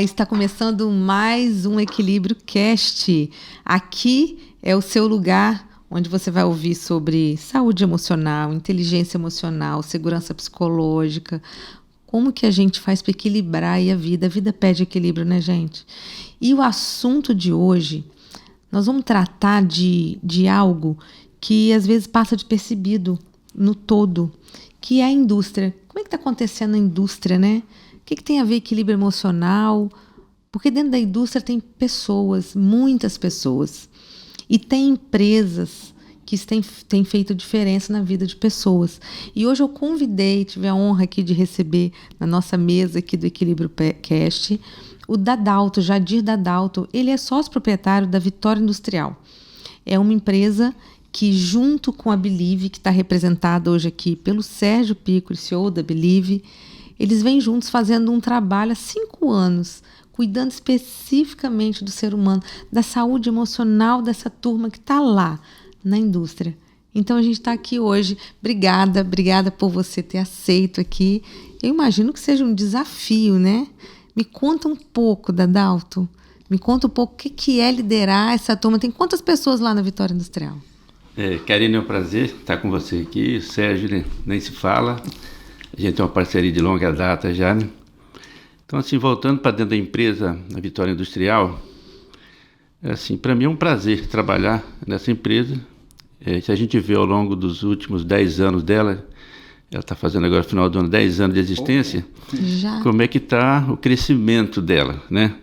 Está começando mais um Equilíbrio Cast. Aqui é o seu lugar onde você vai ouvir sobre saúde emocional, inteligência emocional, segurança psicológica, como que a gente faz para equilibrar aí a vida. A vida pede equilíbrio, né, gente? E o assunto de hoje, nós vamos tratar de algo que às vezes passa despercebido no todo, que é a indústria. Como é que está acontecendo a indústria, né? O que tem a ver equilíbrio emocional? Porque dentro da indústria tem pessoas, muitas pessoas. E tem empresas que têm feito diferença na vida de pessoas. E hoje eu convidei, tive a honra aqui de receber na nossa mesa aqui do Equilíbrio Cast, o Dadalto, Jadir Dadalto. Ele é sócio proprietário da Vitória Industrial. É uma empresa que, junto com a Believe, que está representada hoje aqui pelo Sérgio Piccoli, CEO da Believe, eles vêm juntos fazendo um trabalho há 5 anos, cuidando especificamente do ser humano, da saúde emocional dessa turma que está lá na indústria. Então a gente está aqui hoje. Obrigada por você ter aceito aqui. Eu imagino que seja um desafio, né? Me conta um pouco, Dadalto. Me conta um pouco o que é liderar essa turma. Tem quantas pessoas lá na Vitória Industrial? Karine, é um prazer estar com você aqui. O Sérgio nem se fala. A gente tem uma parceria de longa data já, né? Então, assim, voltando para dentro da empresa, a Vitória Industrial, assim, para mim é um prazer trabalhar nessa empresa. Se a gente vê ao longo dos últimos 10 anos dela, ela está fazendo agora, no final do ano, 10 anos de existência, como é que está o crescimento dela, né?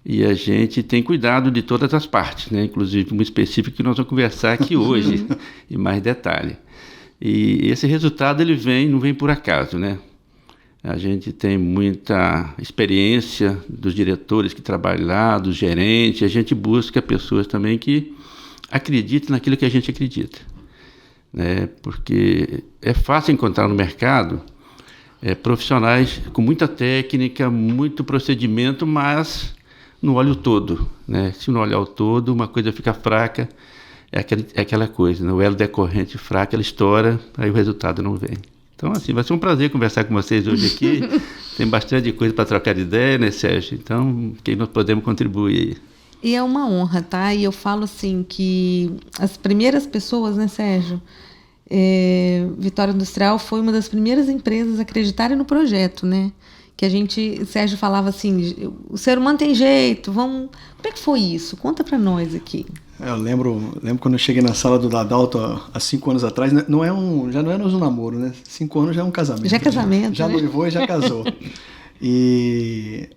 E a gente tem cuidado de todas as partes, né? Inclusive uma específica que nós vamos conversar aqui hoje, em mais detalhe. E esse resultado ele não vem por acaso, né? A gente tem muita experiência dos diretores que trabalham lá, dos gerentes. A gente busca pessoas também que acreditem naquilo que a gente acredita, né? Porque é fácil encontrar no mercado profissionais com muita técnica, muito procedimento, mas não olha o todo, né? Se não olhar o todo, uma coisa fica fraca, é aquela coisa, né? O elo decorrente fraco, ela estoura, aí o resultado não vem. Então, assim, vai ser um prazer conversar com vocês hoje aqui. Tem bastante coisa para trocar de ideia, né, Sérgio? Então, quem nós podemos contribuir aí? E é uma honra, tá? E eu falo assim que as primeiras pessoas, né, Sérgio? Vitória Industrial foi uma das primeiras empresas a acreditarem no projeto, né? Que Sérgio falava assim, o ser humano tem jeito, vamos... Como é que foi isso? Conta para nós aqui. Eu lembro quando eu cheguei na sala do Dadalto há 5 anos atrás, já não é um namoro, né? 5 anos já é um casamento. Já é casamento, já né? Noivou e já casou. E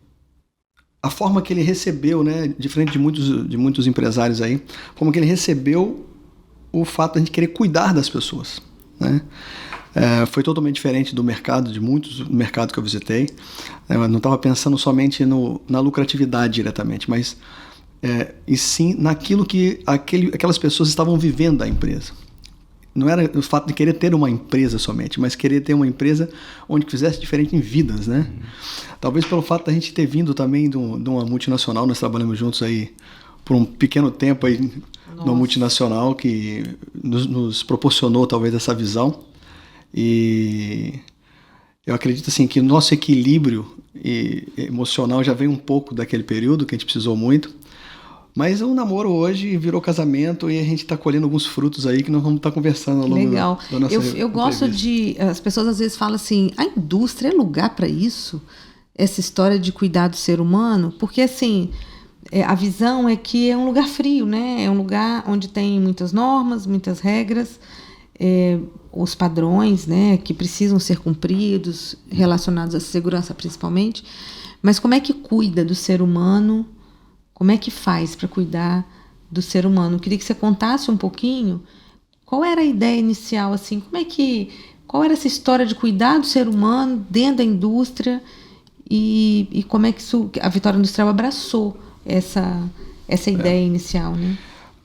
a forma que ele recebeu, né? Diferente de muitos empresários aí, a forma que ele recebeu o fato de a gente querer cuidar das pessoas, né? Foi totalmente diferente do mercado, de muitos mercados que eu visitei. Eu não estava pensando somente na lucratividade diretamente, mas e sim naquilo que aquelas pessoas estavam vivendo da empresa. Não era o fato de querer ter uma empresa somente, mas querer ter uma empresa onde fizesse diferente em vidas, né? Talvez pelo fato da gente ter vindo também de uma multinacional, nós trabalhamos juntos aí por um pequeno tempo aí, numa multinacional que nos proporcionou talvez essa visão. E eu acredito assim que o nosso equilíbrio emocional já veio um pouco daquele período que a gente precisou muito, mas o namoro hoje virou casamento e a gente está colhendo alguns frutos aí que nós vamos estar conversando ao longo da nossa eu gosto as pessoas às vezes falam assim, a indústria é lugar para isso? Essa história de cuidar do ser humano? Porque assim, a visão é que é um lugar frio, né? É um lugar onde tem muitas normas, muitas regras, os padrões, né, que precisam ser cumpridos, relacionados à segurança principalmente, mas como é que cuida do ser humano? Como é que faz para cuidar do ser humano? Eu queria que você contasse um pouquinho qual era a ideia inicial, assim, qual era essa história de cuidar do ser humano dentro da indústria e como é que a Vitória Industrial abraçou essa ideia inicial, né?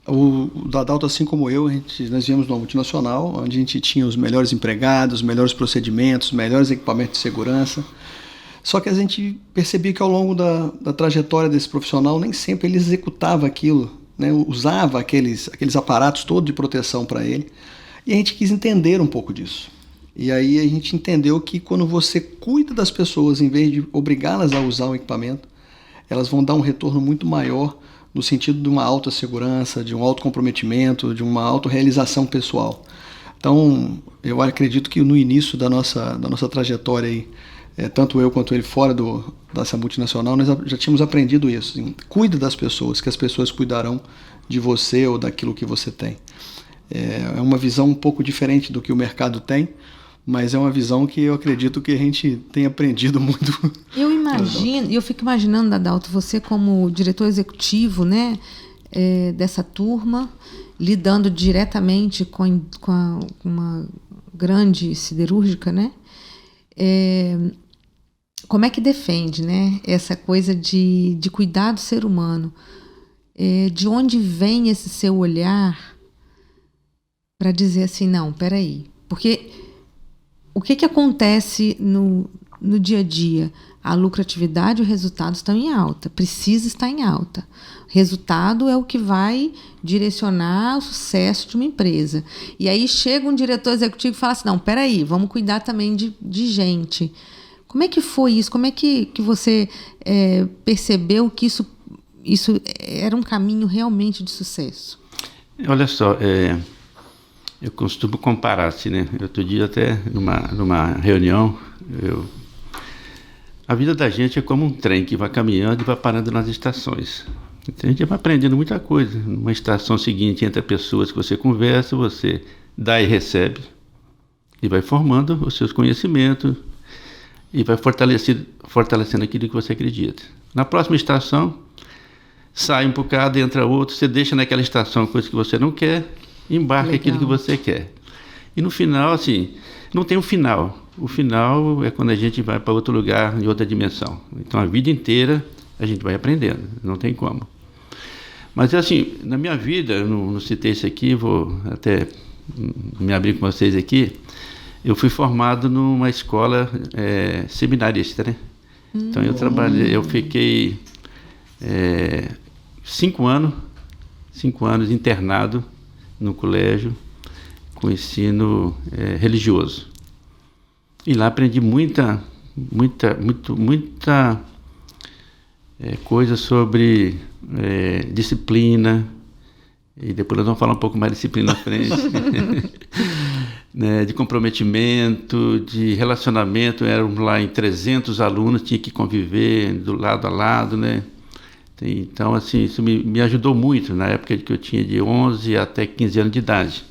O Dadalto, assim como eu, nós viemos de uma multinacional, onde a gente tinha os melhores empregados, os melhores procedimentos, os melhores equipamentos de segurança. Só que a gente percebia que ao longo da trajetória desse profissional, nem sempre ele executava aquilo, né? Usava aqueles aparatos todos de proteção para ele. E a gente quis entender um pouco disso. E aí a gente entendeu que quando você cuida das pessoas, em vez de obrigá-las a usar o equipamento, elas vão dar um retorno muito maior no sentido de uma autossegurança, de um autocomprometimento, de uma autorrealização pessoal. Então, eu acredito que no início da nossa trajetória aí, tanto eu quanto ele fora dessa multinacional, nós já tínhamos aprendido isso. Assim, cuide das pessoas, que as pessoas cuidarão de você ou daquilo que você tem. É uma visão um pouco diferente do que o mercado tem, mas é uma visão que eu acredito que a gente tem aprendido muito. Eu fico imaginando, Adalto, você como diretor executivo, né, dessa turma, lidando diretamente com uma grande siderúrgica, né? Como é que defende, né, essa coisa de cuidar do ser humano? De onde vem esse seu olhar para dizer assim, não, peraí, porque o que acontece no dia a dia? A lucratividade e o resultado estão em alta, precisa estar em alta. Resultado é o que vai direcionar o sucesso de uma empresa. E aí chega um diretor executivo e fala assim, não, peraí, vamos cuidar também de gente. Como é que foi isso? Como é que você percebeu que isso era um caminho realmente de sucesso? Olha só, eu costumo comparar, assim, né? Outro dia até numa reunião, a vida da gente é como um trem que vai caminhando e vai parando nas estações. Então a gente vai aprendendo muita coisa. Numa estação seguinte, entre pessoas que você conversa, você dá e recebe, e vai formando os seus conhecimentos, e vai fortalecendo aquilo que você acredita. Na próxima estação, sai um bocado, entra outro, você deixa naquela estação coisa que você não quer, embarca aquilo que você quer. E no final, assim, não tem um final. O final é quando a gente vai para outro lugar, em outra dimensão. Então, a vida inteira, a gente vai aprendendo, não tem como. Mas, assim, na minha vida, eu não citei isso aqui, vou até me abrir com vocês aqui, eu fui formado numa escola seminarista, né? Então, eu fiquei 5 anos internado no colégio com ensino religioso. E lá aprendi muita coisa sobre disciplina, e depois nós vamos falar um pouco mais de disciplina na frente, né, de comprometimento, de relacionamento. Éramos lá em 300 alunos, tinha que conviver do lado a lado, né? Então, assim, isso me ajudou muito na época que eu tinha de 11 até 15 anos de idade,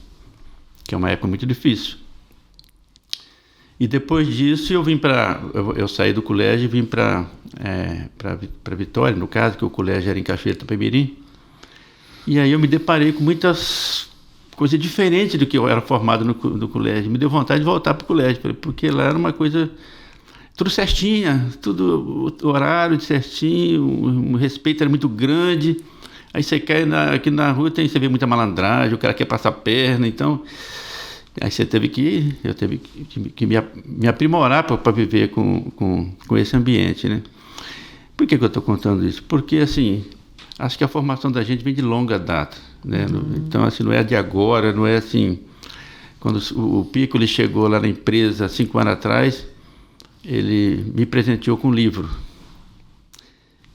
que é uma época muito difícil. E depois disso eu saí do colégio e vim para Vitória, no caso, que o colégio era em Cachoeira do Itapemirim. E aí eu me deparei com muitas coisas diferentes do que eu era formado no colégio. Me deu vontade de voltar para o colégio, porque lá era uma coisa tudo certinha, tudo o horário certinho, o respeito era muito grande. Aí você cai aqui na rua, você vê muita malandragem, o cara quer passar a perna, então... Aí eu teve que me aprimorar para viver com esse ambiente, né? Por que eu estou contando isso? Porque, assim, acho que a formação da gente vem de longa data, né? Então, assim, não é de agora, não é assim... Quando o Piccoli chegou lá na empresa 5 anos atrás, ele me presenteou com um livro.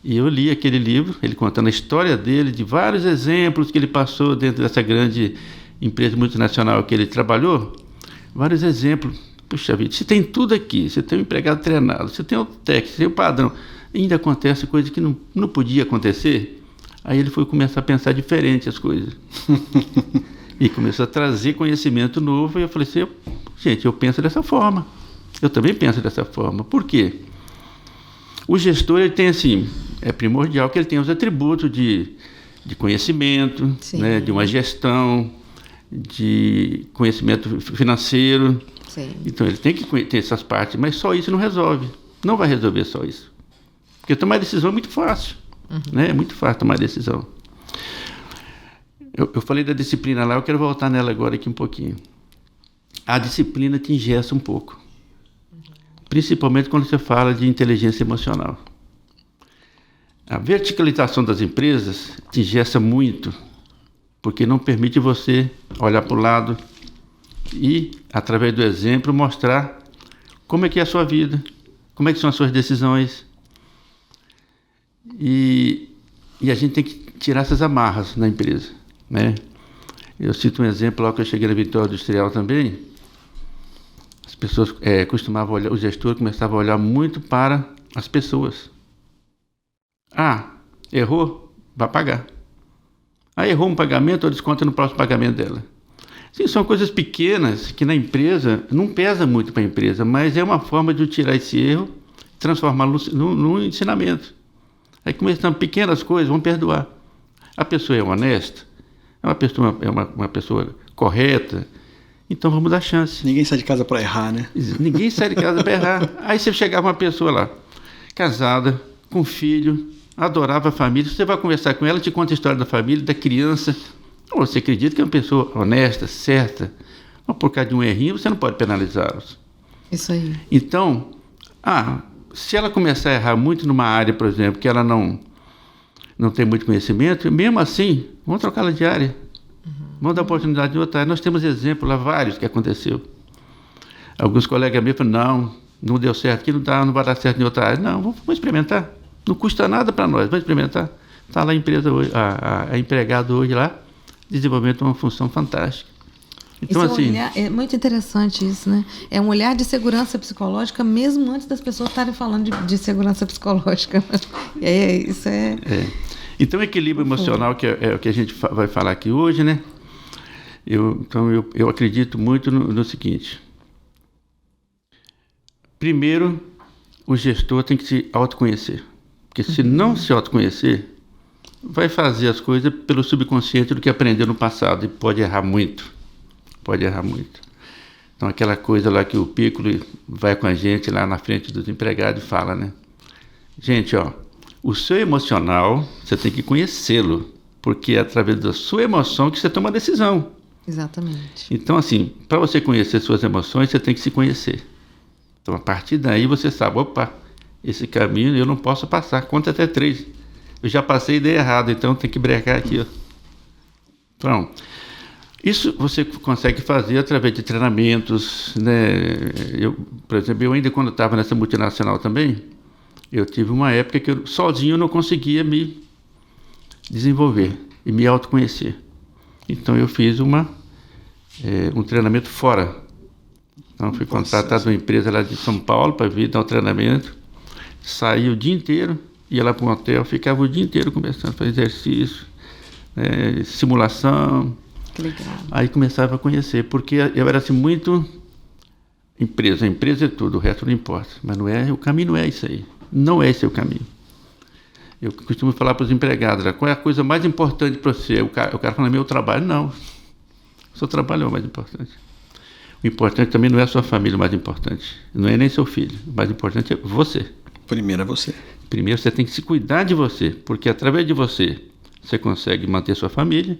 E eu li aquele livro, ele contando a história dele, de vários exemplos que ele passou dentro dessa grande empresa multinacional que ele trabalhou, vários exemplos. Puxa vida, você tem tudo aqui, você tem um empregado treinado, você tem o técnico, você tem o padrão, ainda acontece coisa que não podia acontecer. Aí ele foi começar a pensar diferente as coisas. E começou a trazer conhecimento novo, e eu falei assim, gente, eu penso dessa forma. Eu também penso dessa forma. Por quê? O gestor, ele tem assim, é primordial que ele tenha os atributos de conhecimento, né, de uma gestão, de conhecimento financeiro. Sim. Então ele tem que ter essas partes, mas só isso não resolve. Não vai resolver só isso. Porque tomar decisão é muito fácil. Né? É muito fácil tomar decisão. Eu falei da disciplina lá, eu quero voltar nela agora aqui um pouquinho. A disciplina te engessa um pouco. Principalmente quando você fala de inteligência emocional. A verticalização das empresas te engessa muito, porque não permite você olhar para o lado e, através do exemplo, mostrar como é que é a sua vida, como é que são as suas decisões. E a gente tem que tirar essas amarras na empresa, né? Eu cito um exemplo, logo que eu cheguei na Vitória Industrial também, as pessoas costumavam olhar, o gestor começava a olhar muito para as pessoas. Errou, vai pagar. Errou um pagamento, ou desconta no próximo pagamento dela. Sim, são coisas pequenas que na empresa não pesa muito para a empresa, mas é uma forma de tirar esse erro e transformá-lo num ensinamento. Aí começam pequenas coisas, vão perdoar. A pessoa é honesta, é uma pessoa correta, então vamos dar chance. Ninguém sai de casa para errar, né? Ninguém sai de casa para errar. Aí você chegava uma pessoa lá, casada, com filho, adorava a família, você vai conversar com ela, te conta a história da família, da criança. Você acredita que é uma pessoa honesta, certa, mas por causa de um errinho você não pode penalizá-los. Isso aí. Então, se ela começar a errar muito numa área, por exemplo, que ela não tem muito conhecimento, mesmo assim, vamos trocá-la de área. Vamos dar oportunidade de outra área. Nós temos exemplos lá, vários que aconteceu. Alguns colegas meus falaram, não deu certo aqui, não vai dar certo em outra área. Não, vamos experimentar. Não custa nada para nós, vamos experimentar. Está lá a empresa hoje, a empregado hoje lá, desenvolvendo uma função fantástica. Então, assim, é muito interessante isso, né? É um olhar de segurança psicológica, mesmo antes das pessoas estarem falando de segurança psicológica. Então, equilíbrio emocional, que é o que a gente vai falar aqui hoje, né? Eu acredito muito no seguinte. Primeiro, o gestor tem que se autoconhecer. Porque se não se autoconhecer, vai fazer as coisas pelo subconsciente do que aprendeu no passado e pode errar muito. Então, aquela coisa lá que o Piccolo vai com a gente lá na frente dos empregados e fala, né? Gente, o seu emocional, você tem que conhecê-lo, porque é através da sua emoção que você toma a decisão. Exatamente. Então, assim, para você conhecer suas emoções, você tem que se conhecer. Então, a partir daí, você sabe, esse caminho eu não posso passar, conta até 3. Eu já passei e dei errado, então tem que brecar aqui. Então, isso você consegue fazer através de treinamentos, né? Por exemplo, ainda quando estava nessa multinacional também, eu tive uma época que eu sozinho não conseguia me desenvolver e me autoconhecer. Então eu fiz um treinamento fora. Então fui contratado uma empresa lá de São Paulo para vir dar o treinamento. Saí o dia inteiro, ia lá para um hotel, ficava o dia inteiro conversando, fazendo exercício, simulação. Que legal. Aí começava a conhecer, porque eu era assim muito empresa é tudo, o resto não importa. Mas o caminho não é isso aí. Não é esse o caminho. Eu costumo falar para os empregados, qual é a coisa mais importante para você? O cara fala, meu trabalho. Não, o seu trabalho é o mais importante. O importante também não é a sua família o mais importante. Não é nem seu filho. O mais importante é você. Primeiro é você. Primeiro você tem que se cuidar de você, porque através de você consegue manter sua família,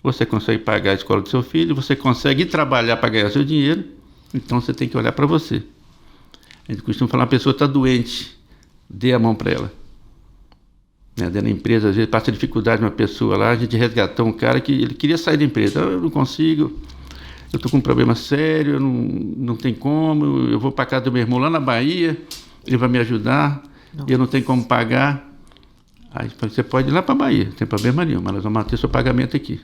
você consegue pagar a escola do seu filho, você consegue ir trabalhar para ganhar seu dinheiro, então você tem que olhar para você. A gente costuma falar, a pessoa está doente, dê a mão para ela. Dentro da empresa, às vezes passa dificuldade uma pessoa lá, a gente resgatou um cara que ele queria sair da empresa, eu não consigo, eu estou com um problema sério, não tem como, eu vou para casa do meu irmão lá na Bahia, ele vai me ajudar, eu não tenho como pagar. Aí você pode ir lá para a Bahia, não tem problema nenhum, mas nós vamos manter seu pagamento aqui.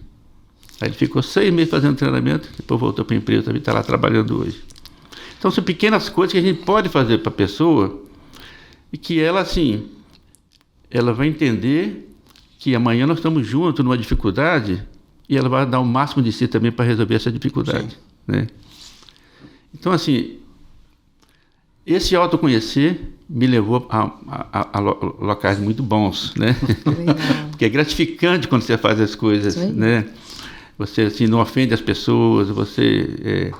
Aí ele ficou 6 meses fazendo treinamento, depois voltou para a empresa e está lá trabalhando hoje. Então são pequenas coisas que a gente pode fazer para a pessoa e que ela, assim, ela vai entender que amanhã nós estamos juntos numa dificuldade e ela vai dar o máximo de si também para resolver essa dificuldade. Né? Então, assim, esse autoconhecer me levou a locais muito bons, né? Porque é gratificante quando você faz as coisas, né? Você assim, não ofende as pessoas, você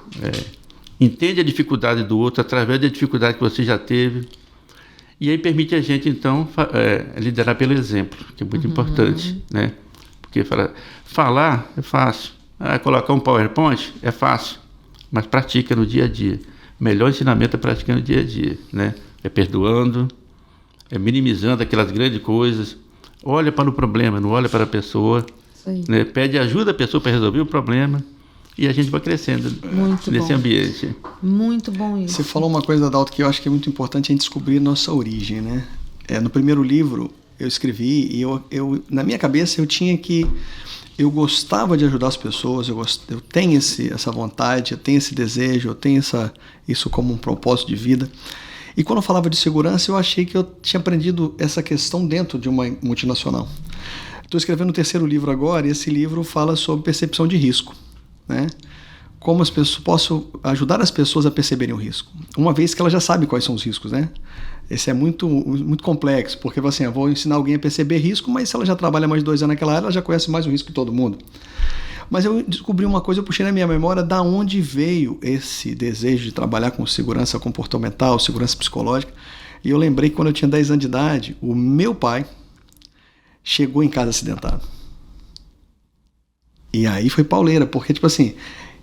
entende a dificuldade do outro através da dificuldade que você já teve. E aí permite a gente, então, liderar pelo exemplo, que é muito importante, né? Porque falar é fácil. Colocar um PowerPoint é fácil, mas pratica no dia a dia. O melhor ensinamento é praticar no dia a dia, né? É perdoando, é minimizando aquelas grandes coisas. Olha para o problema, não olha para a pessoa. Né? Pede ajuda à pessoa para resolver o problema e a gente vai crescendo nesse ambiente. Muito bom isso. Você falou uma coisa, Adalto, que eu acho que é muito importante, a gente descobrir nossa origem, né? No primeiro livro, eu escrevi e na minha cabeça eu gostava de ajudar as pessoas, eu tenho essa vontade, eu tenho esse desejo, eu tenho isso como um propósito de vida. E quando eu falava de segurança, eu achei que eu tinha aprendido essa questão dentro de uma multinacional. Estou escrevendo o 3º livro agora, e esse livro fala sobre percepção de risco, né? Como posso ajudar as pessoas a perceberem o risco, uma vez que ela já sabe quais são os riscos, né? Esse é muito, muito complexo, porque assim, eu vou ensinar alguém a perceber risco, mas se ela já trabalha mais de 2 anos naquela área, ela já conhece mais o risco que todo mundo. Mas eu descobri uma coisa, eu puxei na minha memória da onde veio esse desejo de trabalhar com segurança comportamental, segurança psicológica, e eu lembrei que quando eu tinha 10 anos de idade, o meu pai chegou em casa acidentado. E aí foi pauleira, porque tipo assim,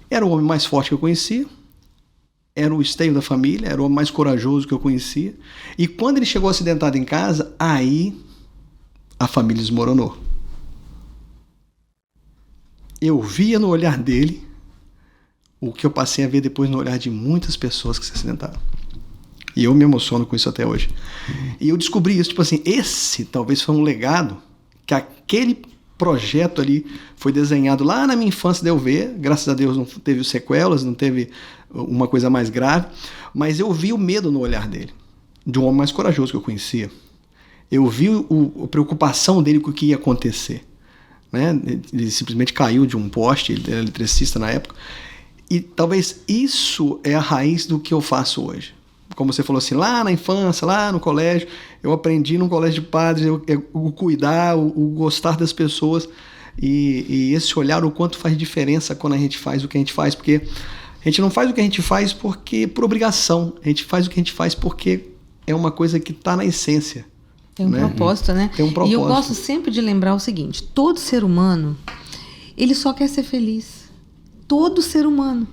era o homem mais forte que eu conhecia, era o esteio da família, era o homem mais corajoso que eu conhecia. E quando ele chegou acidentado em casa, aí a família desmoronou. Eu via no olhar dele o que eu passei a ver depois no olhar de muitas pessoas que se acidentaram. E eu me emociono com isso até hoje. E eu descobri isso, tipo assim, esse talvez foi um legado que aquele projeto ali foi desenhado lá na minha infância de eu ver. Graças a Deus não teve sequelas, não teve uma coisa mais grave, mas eu vi o medo no olhar dele, de um homem mais corajoso que eu conhecia. Eu vi a preocupação dele com o que ia acontecer, né? Ele simplesmente caiu de um poste, ele era eletricista na época, e talvez isso é a raiz do que eu faço hoje. Como você falou assim, lá na infância, lá no colégio, eu aprendi num colégio de padres, o cuidar, o gostar das pessoas, e esse olhar, o quanto faz diferença quando a gente faz o que a gente faz, porque a gente não faz o que a gente faz por obrigação, a gente faz o que a gente faz porque é uma coisa que está na essência. Tem um propósito, né? Tem um propósito. E eu gosto sempre de lembrar o seguinte, todo ser humano, ele só quer ser feliz. Todo ser humano.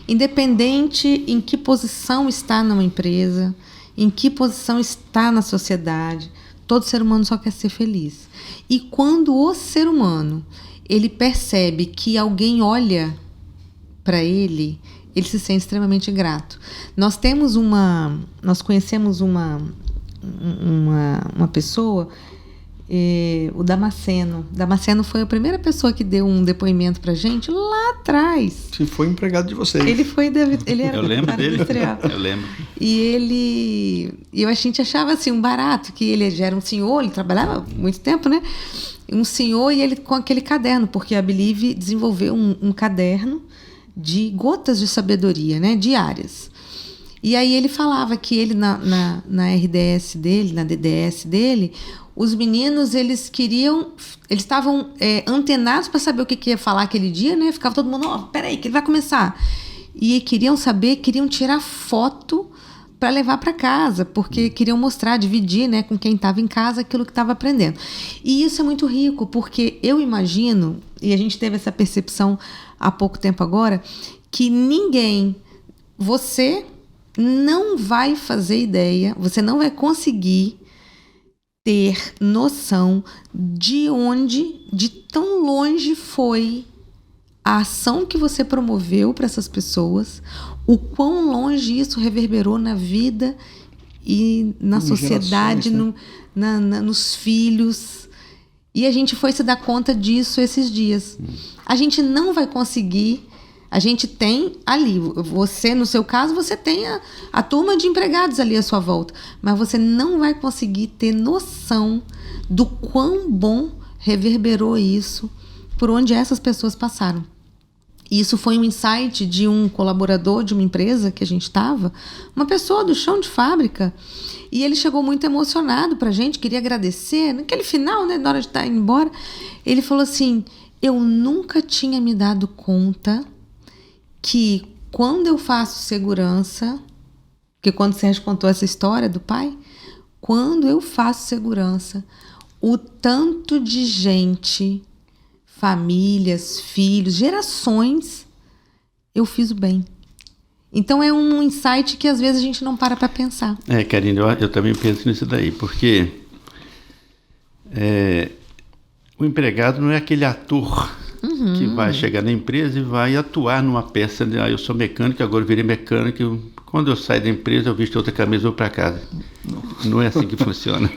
Independente em que posição está numa empresa, em que posição está na sociedade, todo ser humano só quer ser feliz. E quando o ser humano, ele percebe que alguém olha para ele se sente extremamente grato. Nós conhecemos uma pessoa, o Damasceno. Damasceno foi a primeira pessoa que deu um depoimento pra gente lá atrás. Que foi empregado de vocês. Ele era Eu lembro dele. industrial. Eu lembro. E a gente achava assim um barato, que ele já era um senhor, ele trabalhava muito tempo, né? Um senhor, e ele com aquele caderno, porque a Believe desenvolveu um caderno de gotas de sabedoria, né? Diárias. E aí ele falava que ele na RDS dele, na DDS dele, os meninos, eles estavam antenados para saber o que ia falar aquele dia, né? Ficava todo mundo, peraí, que ele vai começar. E queriam tirar foto para levar para casa, porque queriam mostrar, dividir, né, com quem estava em casa aquilo que estava aprendendo. E isso é muito rico, porque eu imagino, e a gente teve essa percepção há pouco tempo agora, que você não vai fazer ideia, você não vai conseguir ter noção de tão longe foi a ação que você promoveu para essas pessoas, o quão longe isso reverberou na vida e na sociedade, né? Nos filhos. E a gente foi se dar conta disso esses dias. A gente não vai conseguir. A gente tem ali, você, no seu caso, você tem a turma de empregados ali à sua volta, mas você não vai conseguir ter noção do quão bom reverberou isso por onde essas pessoas passaram. E isso foi um insight de um colaborador de uma empresa que a gente estava, uma pessoa do chão de fábrica, e ele chegou muito emocionado pra gente, queria agradecer, naquele final, né, na hora de estar indo embora, ele falou assim, eu nunca tinha me dado conta que quando eu faço segurança, porque quando você contou essa história do pai, quando eu faço segurança, o tanto de gente, famílias, filhos, gerações, eu fiz o bem. Então é um insight que às vezes a gente não para pensar. Karine, eu também penso nisso daí, porque o empregado não é aquele ator que vai chegar na empresa e vai atuar numa peça de, eu sou mecânico, agora eu virei mecânico, quando eu saio da empresa, eu visto outra camisa e vou para casa. Não é assim que funciona.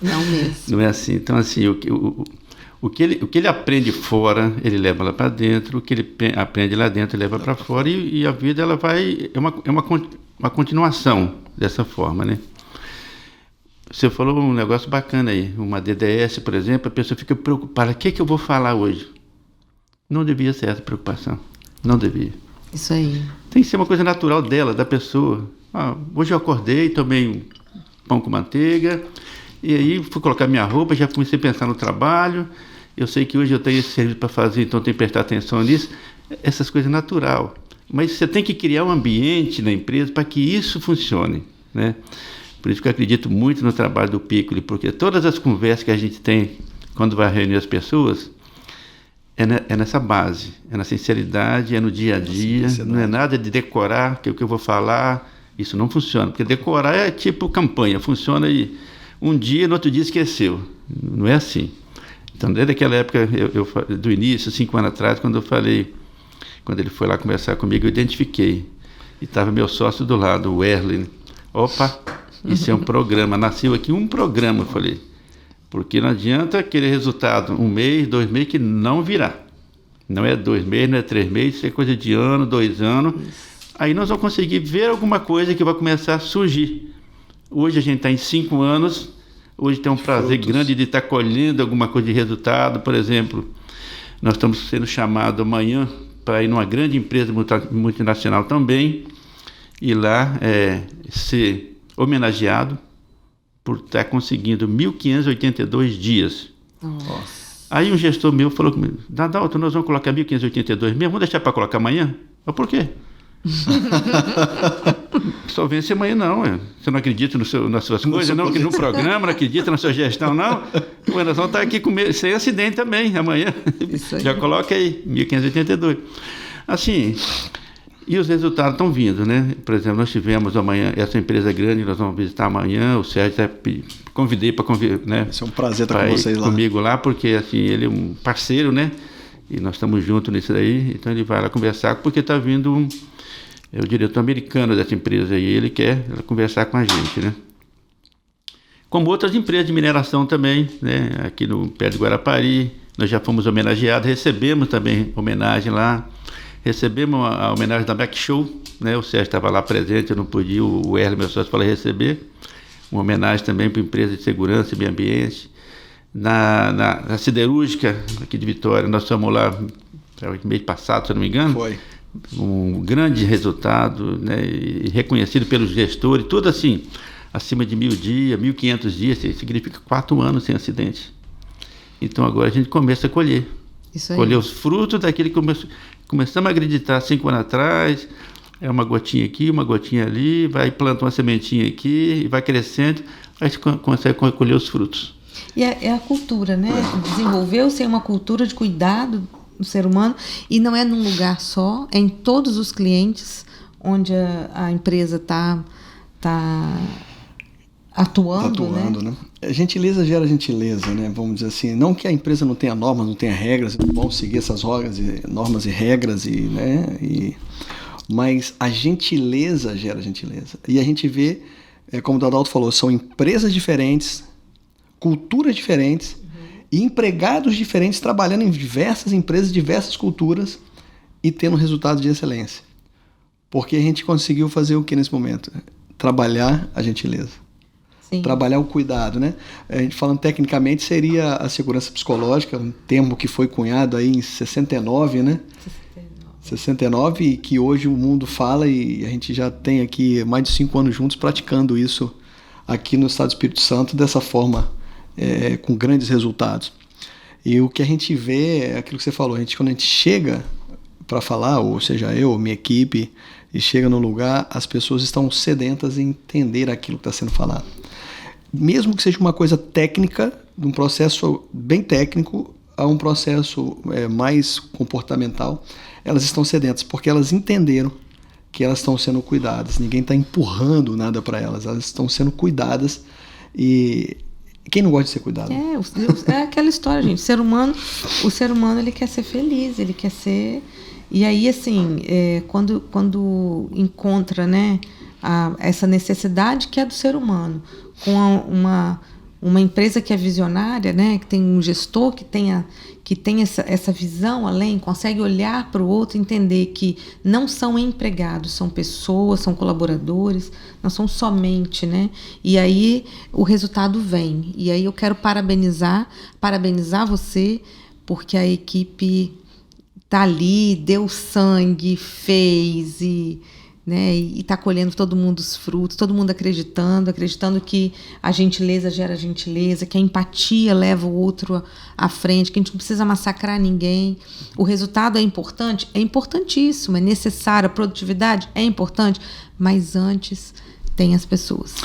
Não mesmo. Não é assim. Então, assim, o que ele aprende fora, ele leva lá para dentro, o que ele aprende lá dentro, ele leva para fora, e a vida ela vai... É uma continuação dessa forma, né? Você falou um negócio bacana aí, uma DDS, por exemplo, a pessoa fica preocupada, o que eu vou falar hoje? Não devia ser essa preocupação, não devia. Isso aí. Tem que ser uma coisa natural dela, da pessoa. Hoje eu acordei, tomei um pão com manteiga, e aí fui colocar minha roupa, já comecei a pensar no trabalho, eu sei que hoje eu tenho esse serviço para fazer, então tenho que prestar atenção nisso. Essas coisas natural. Mas você tem que criar um ambiente na empresa para que isso funcione, né? Por isso que eu acredito muito no trabalho do Piccoli, porque todas as conversas que a gente tem quando vai reunir as pessoas é nessa base, é na sinceridade, é no dia a dia, não é nada de decorar que o que eu vou falar, isso não funciona, porque decorar é tipo campanha, funciona aí um dia, no outro dia esqueceu, não é assim. Então, desde aquela época, do início, 5 anos atrás, quando ele foi lá conversar comigo, eu identifiquei, e estava meu sócio do lado, o Erlen. Opa, isso é um programa, nasceu aqui um programa, eu falei. Porque não adianta aquele resultado 1 mês, 2 meses, que não virá. Não é 2 meses, não é 3 meses, isso é coisa de ano, 2 anos. Aí nós vamos conseguir ver alguma coisa que vai começar a surgir. Hoje a gente está em 5 anos, hoje tem um prazer grande de estar colhendo alguma coisa de resultado. Por exemplo, nós estamos sendo chamados amanhã para ir numa grande empresa multinacional também, e lá ser homenageado por estar conseguindo 1.582 dias. Nossa. Aí um gestor meu falou comigo, Dadalto, nós vamos colocar 1.582 mesmo? Vamos deixar para colocar amanhã? Eu, por quê? Só vence amanhã não. Você não acredita nas suas coisas, não? No programa, não acredita na sua gestão, não? Nós vamos estar aqui sem acidente também amanhã. Já coloca aí, 1.582. Assim... E os resultados estão vindo, né? Por exemplo, nós tivemos amanhã, essa empresa grande, nós vamos visitar amanhã, o Sérgio convidei para convidar, né? Isso é um prazer estar com vocês lá. Comigo lá, porque assim, ele é um parceiro, né? E nós estamos juntos nisso daí, então ele vai lá conversar, porque está vindo o diretor americano dessa empresa e ele quer conversar com a gente, né? Como outras empresas de mineração também, né? Aqui no pé de Guarapari, nós já fomos homenageados, recebemos também homenagem lá. Recebemos a homenagem da Mac Show, né? O Sérgio estava lá presente, eu não podia, o Erle, meu sócio, para receber. Uma homenagem também para a empresa de segurança e meio ambiente. Na siderúrgica, aqui de Vitória, nós fomos lá mês passado, se eu não me engano. Foi. Um grande resultado, né? E reconhecido pelos gestores, tudo assim, acima de 1.000 dias, 1.500 dias, significa 4 anos sem acidente. Então agora a gente começa a colher. Isso aí. Colher os frutos daquele que começamos a acreditar 5 anos atrás, é uma gotinha aqui, uma gotinha ali, vai planta uma sementinha aqui, vai crescendo, aí você consegue colher os frutos. E é a cultura, né? Desenvolveu-se uma cultura de cuidado do ser humano, e não é num lugar só, é em todos os clientes onde a empresa está atuando, né? Gentileza gera gentileza, né? Vamos dizer assim, não que a empresa não tenha normas, não tenha regras, vão seguir essas normas e regras, né? Mas a gentileza gera gentileza. E a gente vê, como o Dadalto falou, são empresas diferentes, culturas diferentes, e empregados diferentes trabalhando em diversas empresas, diversas culturas e tendo resultados de excelência. Porque a gente conseguiu fazer o que nesse momento? Trabalhar a gentileza. Sim. Trabalhar o cuidado, né? A gente falando tecnicamente seria a segurança psicológica, um termo que foi cunhado aí em 69, né? 69, e que hoje o mundo fala, e a gente já tem aqui mais de 5 anos juntos praticando isso aqui no Estado do Espírito Santo dessa forma, com grandes resultados. E o que a gente vê é aquilo que você falou, quando a gente chega para falar, ou seja, eu, minha equipe, e chega no lugar, as pessoas estão sedentas em entender aquilo que está sendo falado. Mesmo que seja uma coisa técnica, de um processo bem técnico a um processo mais comportamental, elas estão sedentas, porque elas entenderam que elas estão sendo cuidadas. Ninguém está empurrando nada para elas, elas estão sendo cuidadas. E quem não gosta de ser cuidado? É aquela história, gente. O ser humano ele quer ser feliz, ele quer ser... E aí, assim, quando encontra, né, essa necessidade que é do ser humano, com uma empresa que é visionária, né, que tem um gestor que tem essa visão além, consegue olhar para o outro e entender que não são empregados, são pessoas, são colaboradores, não são somente, né? E aí o resultado vem. E aí eu quero parabenizar você, porque a equipe tá ali, deu sangue, fez e está colhendo todo mundo os frutos, todo mundo acreditando que a gentileza gera gentileza, que a empatia leva o outro à frente, que a gente não precisa massacrar ninguém. O resultado é importante? É importantíssimo, é necessário. A produtividade é importante, mas antes tem as pessoas.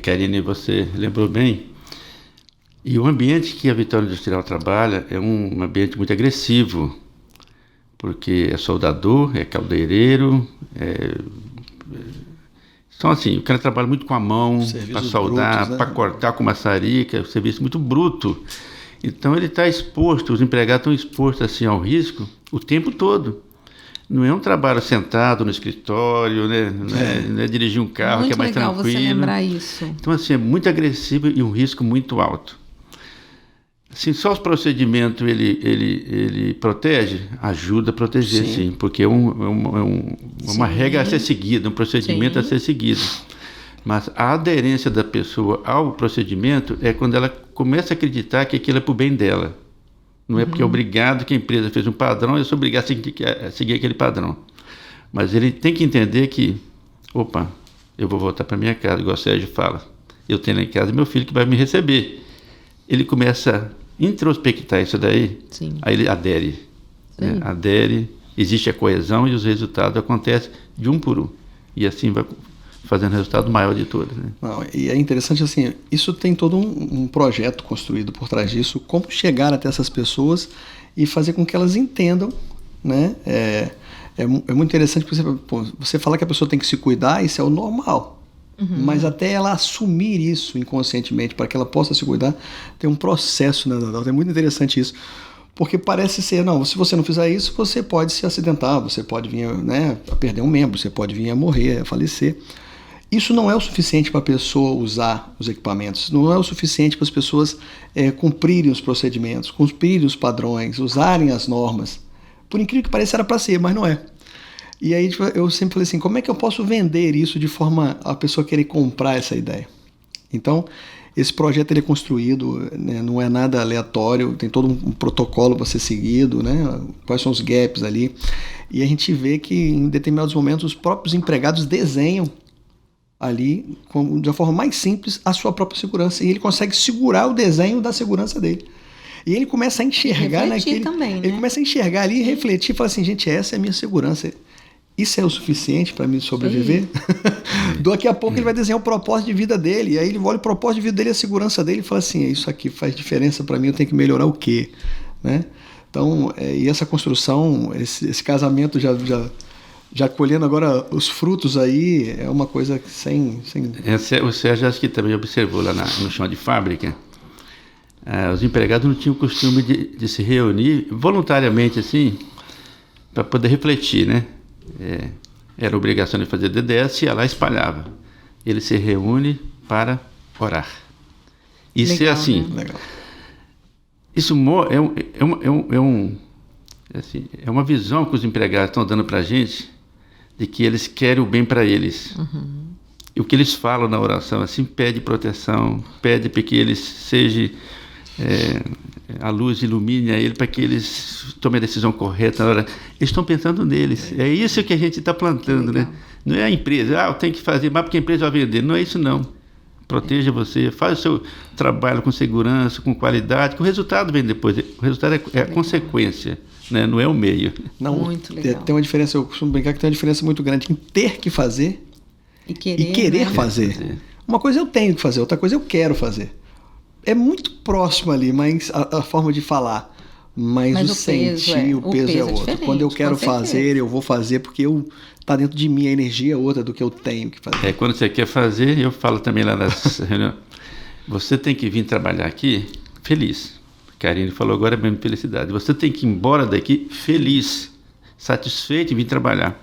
Karine, você lembrou bem. E o ambiente que a Vitória Industrial trabalha é um ambiente muito agressivo, porque é soldador, é caldeireiro, Então, assim, o cara trabalha muito com a mão, para soldar, né? Para cortar com maçarica, um serviço muito bruto. Então, ele está exposto, os empregados estão expostos assim, ao risco o tempo todo. Não é um trabalho sentado no escritório, né? Não é dirigir um carro, muito que é mais legal tranquilo. Você lembrar isso. Então, assim, é muito agressivo e um risco muito alto. Assim, só os procedimentos ele protege, ajuda a proteger, sim, porque é uma regra a ser seguida, um procedimento a ser seguido. Mas a aderência da pessoa ao procedimento é quando ela começa a acreditar que aquilo é para o bem dela. Não é porque é obrigado que a empresa fez um padrão, eu sou obrigado a seguir aquele padrão. Mas ele tem que entender que, opa, eu vou voltar para minha casa, igual o Sérgio fala. Eu tenho lá em casa meu filho que vai me receber. Ele começa a introspectar isso daí, sim, aí ele adere. Né? Adere, existe a coesão e os resultados acontecem de um por um. E assim vai fazendo o resultado maior de todos. Né? Não, e é interessante assim, isso tem todo um projeto construído por trás disso, como chegar até essas pessoas e fazer com que elas entendam, né? É muito interessante você falar que a pessoa tem que se cuidar, isso é o normal. Mas até ela assumir isso inconscientemente, para que ela possa se cuidar, tem um processo, né? É muito interessante isso. Porque parece ser, não, se você não fizer isso, você pode se acidentar, você pode vir, né, a perder um membro, você pode vir a morrer, a falecer. Isso não é o suficiente para a pessoa usar os equipamentos, não é o suficiente para as pessoas cumprirem os procedimentos, cumprirem os padrões, usarem as normas. Por incrível que pareça, era para ser, mas não é. E aí eu sempre falei assim, como é que eu posso vender isso de forma a pessoa querer comprar essa ideia? Então, esse projeto ele é construído, né, não é nada aleatório, tem todo um protocolo para ser seguido, né, quais são os gaps ali. E a gente vê que em determinados momentos os próprios empregados desenham ali, de uma forma mais simples, a sua própria segurança. E ele consegue segurar o desenho da segurança dele. E ele começa a enxergar naquele... também, né? Ele começa a enxergar ali e refletir e falar assim, gente, essa é a minha segurança. Isso é o suficiente para mim sobreviver? Daqui a pouco ele vai desenhar o propósito de vida dele. E aí ele olha o propósito de vida dele, a segurança dele e fala assim, isso aqui faz diferença para mim, eu tenho que melhorar o quê? Né? Então, e essa construção, esse casamento já colhendo agora os frutos aí, é uma coisa sem... O Sérgio acho que também observou lá no chão de fábrica, os empregados não tinham o costume de se reunir voluntariamente assim, para poder refletir, né? Era obrigação de fazer DDS e ia lá e espalhava. Ele se reúne para orar. Isso legal, é assim. Né? Legal. Isso é uma visão que os empregados estão dando para a gente de que eles querem o bem para eles. E o que eles falam na oração assim, pede proteção, pede para que eles sejam... a luz ilumine a ele para que eles tomem a decisão correta na hora. Eles estão pensando neles. É isso que a gente está plantando, né? Não é a empresa, eu tenho que fazer mais porque a empresa vai vender. Não é isso, não. Proteja você, faz o seu trabalho com segurança, com qualidade, que o resultado vem depois. O resultado é a consequência, né? Não é o meio. Não, muito legal. Tem uma diferença, eu costumo brincar que tem uma diferença muito grande em ter que fazer e querer, né? fazer. Uma coisa eu tenho que fazer, outra coisa eu quero fazer. É muito próximo ali, mas a forma de falar. Mas o sentir, o peso é outro. Quando eu quero fazer, eu vou fazer porque tá dentro de mim, a energia é outra do que eu tenho que fazer. Quando você quer fazer, eu falo também lá nas reuniões, você tem que vir trabalhar aqui feliz. Karine falou agora mesmo felicidade. Você tem que ir embora daqui feliz, satisfeito em vir trabalhar.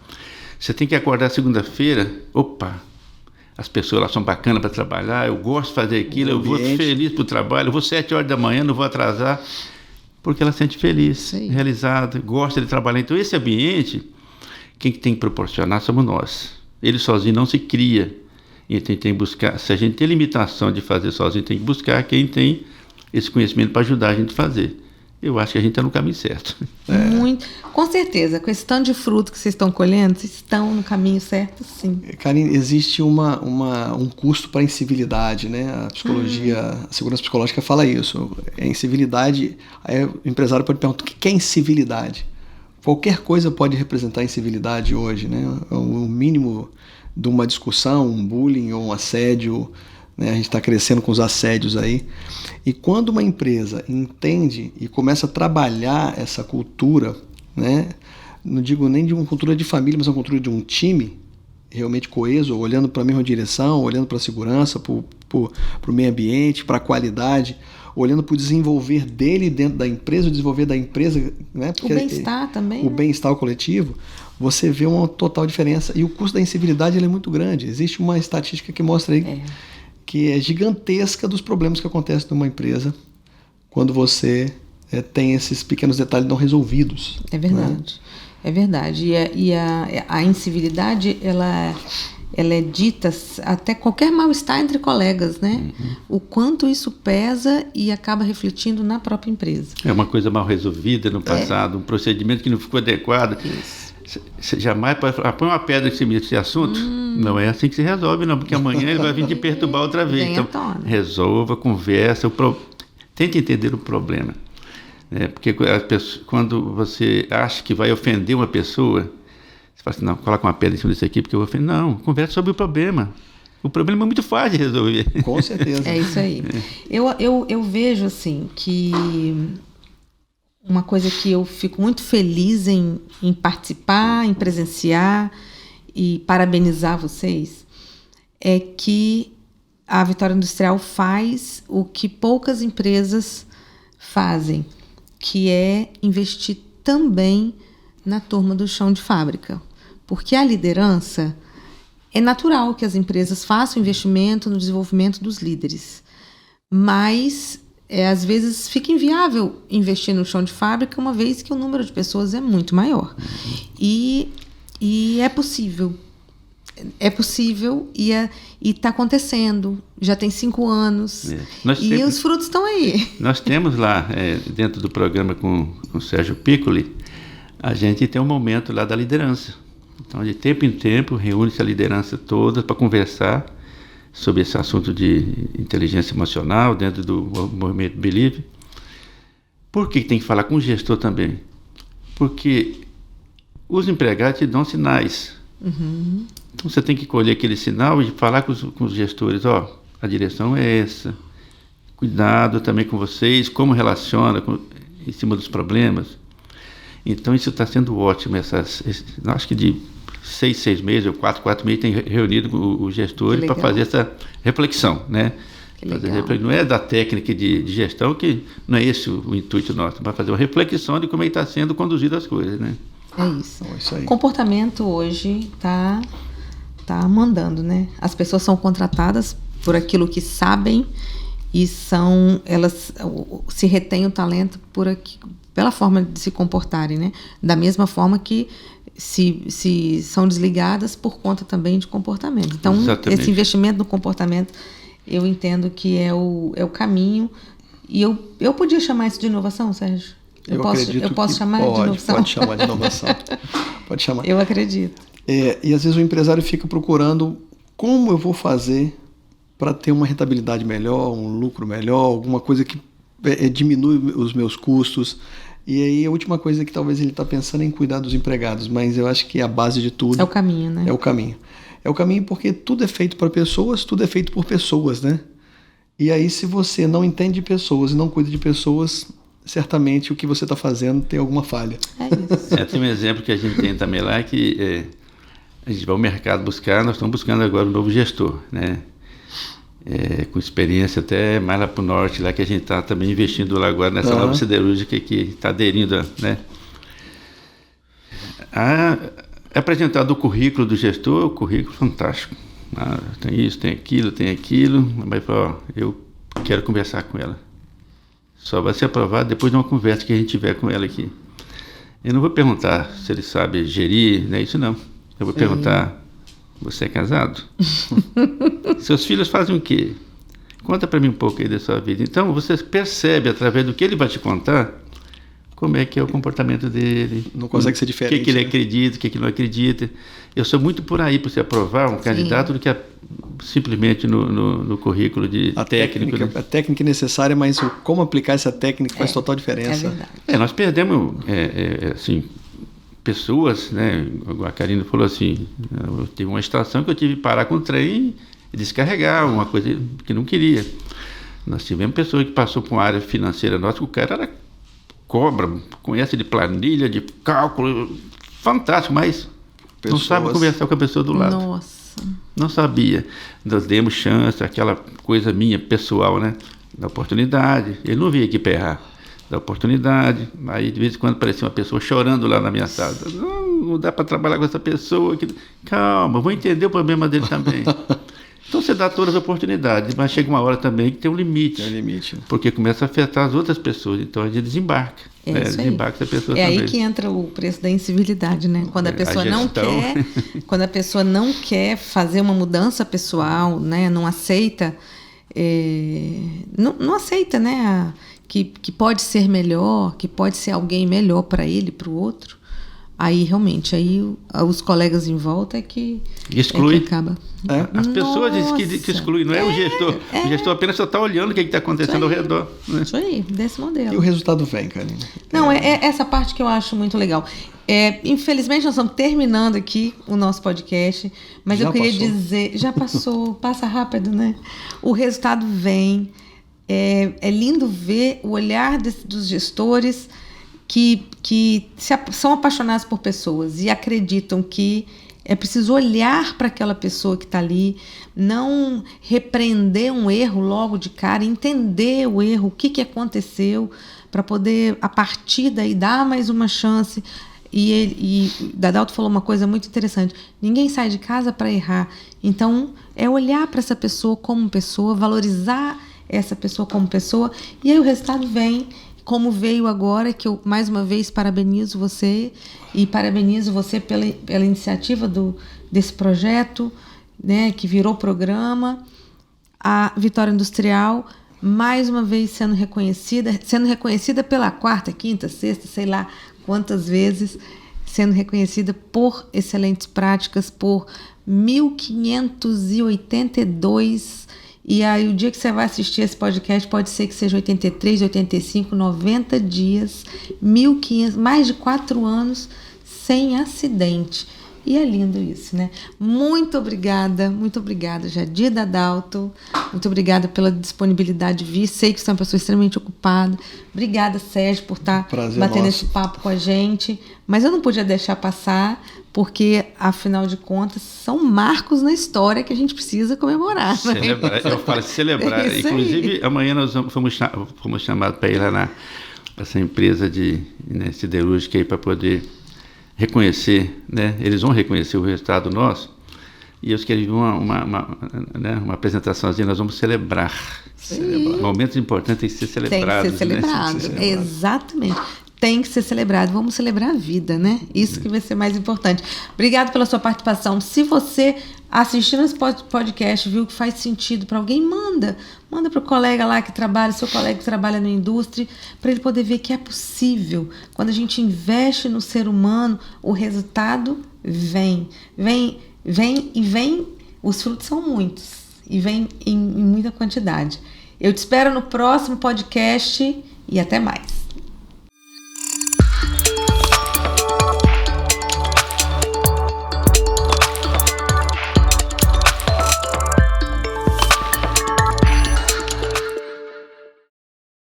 Você tem que acordar segunda-feira, opa, as pessoas lá são bacanas para trabalhar, eu gosto de fazer aquilo, eu vou feliz para o trabalho, eu vou 7 horas da manhã, não vou atrasar, porque ela se sente feliz, realizada, gosta de trabalhar. Então, esse ambiente, quem tem que proporcionar somos nós. Ele sozinho não se cria. Então, tem que buscar, se a gente tem limitação de fazer sozinho, tem que buscar quem tem esse conhecimento para ajudar a gente a fazer. Eu acho que a gente está no caminho certo. Muito, com certeza, com esse tanto de fruto que vocês estão colhendo, vocês estão no caminho certo, sim. Karine, existe um custo para a incivilidade, né? A psicologia, a segurança psicológica fala isso. A incivilidade, aí o empresário pode perguntar, o que é incivilidade? Qualquer coisa pode representar incivilidade hoje, né? O mínimo de uma discussão, um bullying ou um assédio, né? A gente está crescendo com os assédios aí. E quando uma empresa entende e começa a trabalhar essa cultura, né? Não digo nem de uma cultura de família, mas uma cultura de um time realmente coeso, olhando para a mesma direção, olhando para a segurança, para o meio ambiente, para a qualidade, olhando para o desenvolver dele dentro da empresa, o desenvolver da empresa, né? Porque o bem-estar também. O bem-estar coletivo, você vê uma total diferença. E o custo da incivilidade ele é muito grande. Existe uma estatística que mostra aí que é gigantesca dos problemas que acontecem numa empresa quando você tem esses pequenos detalhes não resolvidos. É verdade. Né? É verdade. E a incivilidade, ela é dita até qualquer mal-estar entre colegas, né? O quanto isso pesa e acaba refletindo na própria empresa. É uma coisa mal resolvida no passado, um procedimento que não ficou adequado. Isso. Você jamais pode falar, põe uma pedra em cima desse assunto. Não é assim que se resolve, não, porque amanhã ele vai vir te perturbar outra vez. Então, resolva, conversa, tente entender o problema. Porque quando você acha que vai ofender uma pessoa, você fala assim, não, coloca uma pedra em cima disso aqui porque eu vou ofender. Não, conversa sobre o problema. O problema é muito fácil de resolver. Com certeza. É isso aí. Eu vejo assim que uma coisa que eu fico muito feliz em participar, em presenciar e parabenizar vocês é que a Vitória Industrial faz o que poucas empresas fazem, que é investir também na turma do chão de fábrica. Porque a liderança, é natural que as empresas façam investimento no desenvolvimento dos líderes, mas às vezes fica inviável investir no chão de fábrica, uma vez que o número de pessoas é muito maior. E é possível. É possível e está acontecendo. Já tem 5 anos. Os frutos estão aí. Nós temos lá, dentro do programa com o Sérgio Piccoli, a gente tem um momento lá da liderança. Então, de tempo em tempo, reúne-se a liderança toda para conversar sobre esse assunto de inteligência emocional dentro do movimento Believe. Por que tem que falar com o gestor também? Porque os empregados te dão sinais. Então você tem que colher aquele sinal e falar com os gestores, a direção é essa, cuidado também com vocês, como relaciona em cima dos problemas. Então isso está sendo ótimo, acho que de 6 meses ou 4 meses tem reunido os gestores para fazer essa reflexão, né? Não é da técnica de gestão, que não é esse o intuito nosso, mas fazer uma reflexão de como está sendo conduzidas as coisas, né? É isso. Então, isso aí. O comportamento hoje está mandando, né? As pessoas são contratadas por aquilo que sabem e elas se retêm o talento pela forma de se comportarem, né? Da mesma forma que se são desligadas por conta também de comportamento. Então, Exatamente. Esse investimento no comportamento, eu entendo que é o caminho. E eu podia chamar isso de inovação, Sérgio? Eu posso chamar de inovação? Pode chamar de inovação. Pode chamar. Eu acredito. E às vezes o empresário fica procurando como eu vou fazer para ter uma rentabilidade melhor, um lucro melhor, alguma coisa que diminui os meus custos. E aí a última coisa que talvez ele está pensando é em cuidar dos empregados, mas eu acho que a base de tudo... É o caminho, né? É o caminho. É o caminho porque tudo é feito para pessoas, tudo é feito por pessoas, né? E aí se você não entende de pessoas e não cuida de pessoas, certamente o que você está fazendo tem alguma falha. É isso. Tem um exemplo que a gente tem também lá, que a gente vai ao mercado buscar, nós estamos buscando agora um novo gestor, né? Com experiência até mais lá para o norte, lá que a gente está também investindo lá agora nessa nova siderúrgica que está aderindo, né? Apresentado o currículo do gestor, o currículo fantástico, Tem isso, tem aquilo. Mas falou, eu quero conversar com ela. Só vai ser aprovado depois de uma conversa que a gente tiver com ela aqui. Eu não vou perguntar se ele sabe gerir, não é isso não. Eu vou perguntar, você é casado? Seus filhos fazem o quê? Conta para mim um pouco aí da sua vida. Então, você percebe, através do que ele vai te contar, como é que é o comportamento dele. Não consegue ser diferente. O que ele acredita, o que ele não acredita. Eu sou muito por aí, por se aprovar um candidato, do que simplesmente no currículo de técnico. A técnica é necessária, mas como aplicar essa técnica faz total diferença. É verdade. Nós perdemos, assim, pessoas, né? A Karina falou assim, eu tive uma estação que eu tive que parar com o trem e descarregar uma coisa que não queria. Nós tivemos pessoas que passou por uma área financeira nossa, que o cara era cobra, conhece de planilha, de cálculo, fantástico, mas não sabe conversar com a pessoa do lado. Nossa. Não sabia. Nós demos chance, aquela coisa minha, pessoal, né? Da oportunidade. Ele não veio aqui para errar. Da oportunidade. Aí, de vez em quando, aparecia uma pessoa chorando lá na minha sala. Não dá para trabalhar com essa pessoa. Calma, vou entender o problema dele também. Então, você dá todas as oportunidades, mas chega uma hora também que tem um limite. Tem um limite. Porque começa a afetar as outras pessoas. Então, a gente desembarca. Desembarca essa pessoa também. É aí que entra o preço da incivilidade, né? Quando a pessoa não quer, quando a pessoa não quer fazer uma mudança pessoal, né? Não aceita, não aceita, né? Que pode ser melhor, que pode ser alguém melhor para ele, para o outro. Aí realmente, os colegas em volta é que exclui. Que acaba. As pessoas dizem que excluem, não é o gestor. O gestor apenas só está olhando o que está acontecendo ao redor. Né? Isso aí, desse modelo. E o resultado vem, Karina. Não, é essa parte que eu acho muito legal. Infelizmente, nós estamos terminando aqui o nosso podcast, mas eu queria dizer, já passou, passa rápido, né? O resultado vem. É lindo ver o olhar dos gestores que são apaixonados por pessoas e acreditam que é preciso olhar para aquela pessoa que está ali, não repreender um erro logo de cara, entender o erro, o que aconteceu, para poder, a partir daí, dar mais uma chance. E Dadalto falou uma coisa muito interessante: ninguém sai de casa para errar. Então, é olhar para essa pessoa como pessoa, valorizar essa pessoa como pessoa, e aí o resultado vem. Como veio agora, que eu mais uma vez parabenizo você e parabenizo você pela iniciativa desse projeto, né, que virou programa, a Vitória Industrial, mais uma vez sendo reconhecida pela 4ª, 5ª, 6ª, sei lá quantas vezes, sendo reconhecida por excelentes práticas, por 1582. E aí, o dia que você vai assistir esse podcast, pode ser que seja 83, 85, 90 dias, 1.500, mais de 4 anos sem acidente. E é lindo isso, né? Muito obrigada, Jadir Dadalto. Muito obrigada pela disponibilidade de vir. Sei que você é uma pessoa extremamente ocupada. Obrigada, Sérgio, por estar batendo esse papo com a gente. Mas eu não podia deixar passar, porque, afinal de contas, são marcos na história que a gente precisa comemorar. Celebrar, né? Eu falo celebrar. Inclusive, amanhã nós fomos chamados para ir lá nessa empresa siderúrgica aí para poder reconhecer, né? Eles vão reconhecer o resultado nosso, e eu escrevi uma apresentaçãozinha. Nós vamos celebrar. Momentos importantes têm que ser celebrados. Tem que ser celebrado, né? Exatamente. Tem que ser celebrado. Vamos celebrar a vida, né? Isso que vai ser mais importante. Obrigado pela sua participação. Se você assistindo esse podcast viu que faz sentido para alguém, manda para o colega lá que trabalha, seu colega que trabalha na indústria, para ele poder ver que é possível. Quando a gente investe no ser humano, o resultado vem, os frutos são muitos, e vem em muita quantidade. Eu te espero no próximo podcast e até mais.